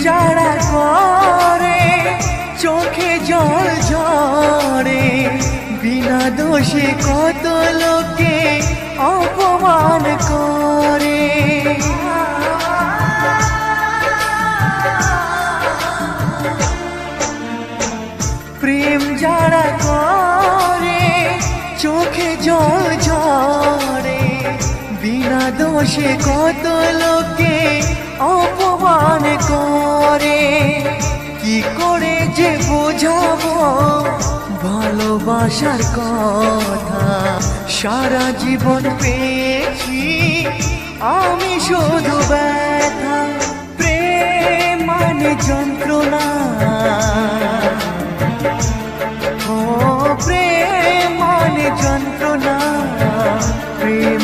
যারা করে চোখে জল ঝরে, বিনা দোষে কত লোকে অপমান করে। প্রেম যারা করে চোখে জল ঝরে, বিনা দোষে কত লোকে অপমান করে। কি করে যে বোঝাবো ভালোবাসার কথা, সারা জীবন পেয়েছি আমি শুধু ব্যথা। প্রেম মানে যন্ত্রণা, ও প্রেম মানে যন্ত্রণা, প্রেম